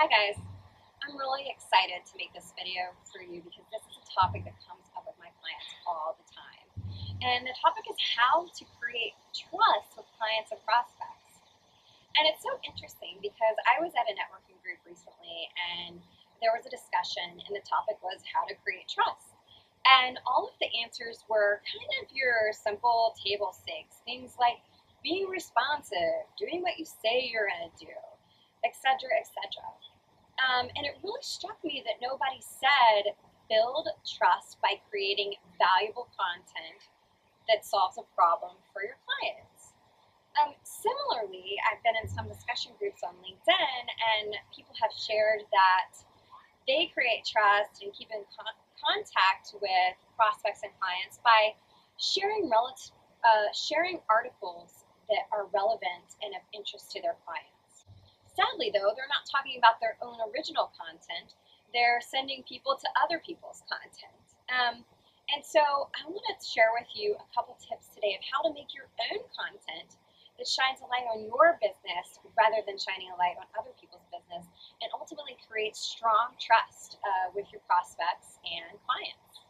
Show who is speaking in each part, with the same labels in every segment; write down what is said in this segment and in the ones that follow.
Speaker 1: Hi guys, I'm really excited to make this video for you because this is a topic that comes up with my clients all the time. And the topic is how to create trust with clients and prospects. And it's so interesting because I was at a networking group recently and there was a discussion and the topic was how to create trust. And all of the answers were kind of your simple table stakes, things like being responsive, doing what you say you're going to do, etc., etc. And it really struck me that nobody said build trust by creating valuable content that solves a problem for your clients. Similarly, I've been in some discussion groups on LinkedIn, and people have shared that they create trust and keep in contact with prospects and clients by sharing articles that are relevant and of interest to their clients. Sadly, though, they're not talking about their own original content. They're sending people to other people's content. And so I want to share with you a couple tips today of how to make your own content that shines a light on your business rather than shining a light on other people's business, and ultimately create strong trust with your prospects and clients.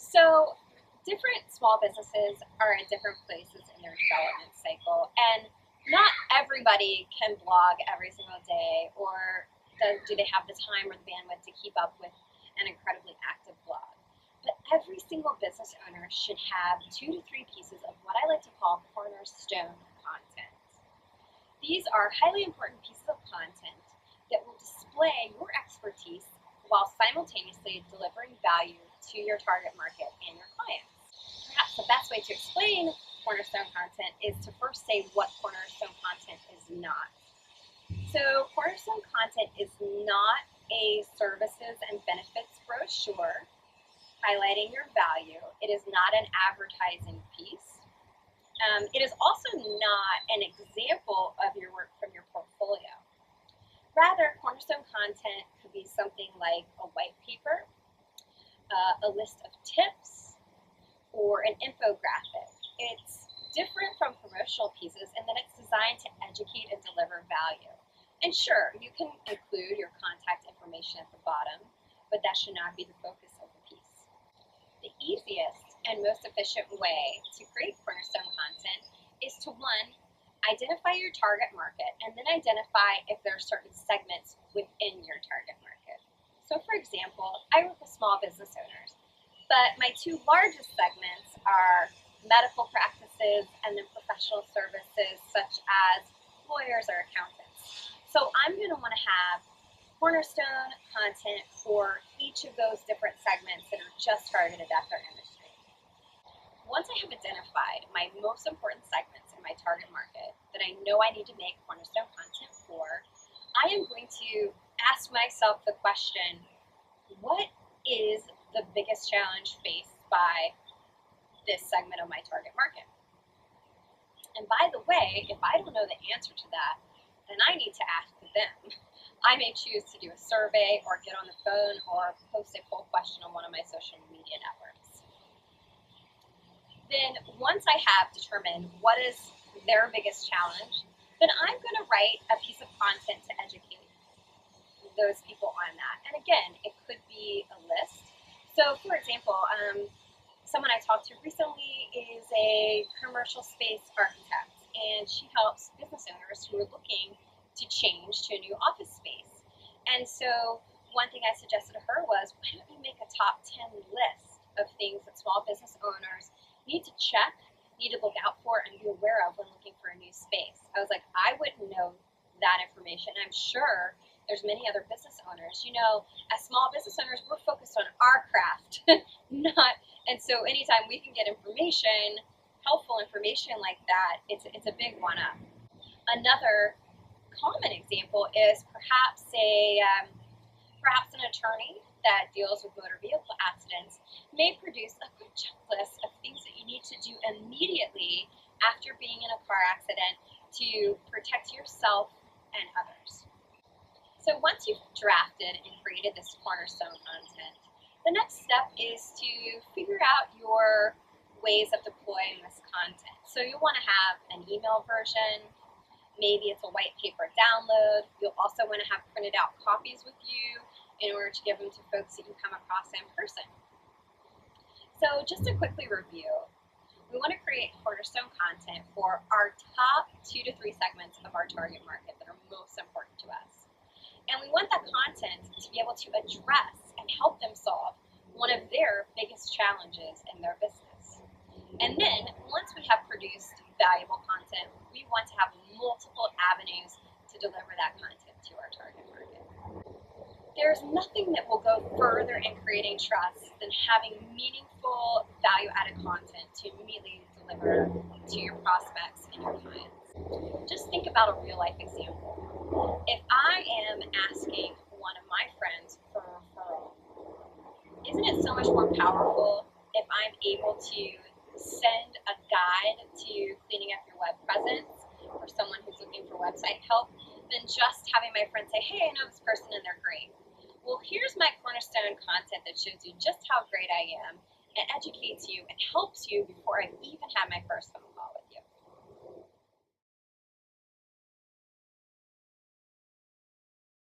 Speaker 1: So different small businesses are at different places in their development cycle, and not everybody can blog every single day, or do they have the time or the bandwidth to keep up with an incredibly active blog. But every single business owner should have 2 to 3 pieces of what I like to call cornerstone content. These are highly important pieces of content that will display your expertise while simultaneously delivering value to your target market and your clients. Perhaps the best way to explain cornerstone content is to first say what cornerstone content is not. So cornerstone content is not a services and benefits brochure highlighting your value. It is not an advertising piece. It is also not an example of your work from your portfolio. Rather, cornerstone content could be something like a white paper, a list of tips, or an infographic. It's different from promotional pieces in that it's designed to educate and deliver value. And sure, you can include your contact information at the bottom, but that should not be the focus of the piece. The easiest and most efficient way to create cornerstone content is to, 1, identify your target market, and then identify if there are certain segments within your target market. So for example, I work with small business owners, but my 2 largest segments are medical practices and then professional services such as lawyers or accountants. So I'm going to want to have cornerstone content for each of those different segments that are just targeted at their industry. Once I have identified my most important segments in my target market that I know I need to make cornerstone content for, I am going to ask myself the question, what is the biggest challenge faced by this segment of my target market? And by the way, if I don't know the answer to that, then I need to ask them. I may choose to do a survey or get on the phone or post a poll question on one of my social media networks. Then once I have determined what is their biggest challenge, then I'm going to write a piece of content to educate those people on that. And again, it could be a list. So for example, someone I talked to recently is a commercial space architect, and she helps business owners who are looking to change to a new office space. And so one thing I suggested to her was, why don't you make a top 10 list of things that small business owners need to check, need to look out for, and be aware of when looking for a new space. I was like, I wouldn't know that information. I'm sure there's many other business owners. You know, as small business owners, we're focused on our craft, and so anytime we can get information, helpful information like that, it's a big one-up. Another common example is perhaps an attorney that deals with motor vehicle accidents may produce a quick checklist of things that you need to do immediately after being in a car accident to protect yourself and others. So once you've drafted and created this cornerstone content, the next step is to figure out your ways of deploying this content. So you'll want to have an email version. Maybe it's a white paper download. You'll also want to have printed out copies with you in order to give them to folks that you come across in person. So just to quickly review, we want to create Cornerstone content for our top 2 to 3 segments of our target market that are most important to us. And we want that content to be able to address and help them solve one of their biggest challenges in their business. And then, once we have produced valuable content, we want to have multiple avenues to deliver that content to our target market. There's nothing that will go further in creating trust than having meaningful, value-added content to immediately deliver to your prospects and your clients. Just think about a real-life example. If I am asking one of my friends for a referral, isn't it so much more powerful if I'm able to send a guide to cleaning up your web presence for someone who's looking for website help than just having my friend say, hey, I know this person and they're great. Well, here's my Cornerstone content that shows you just how great I am and educates you and helps you before I've even had my first phone call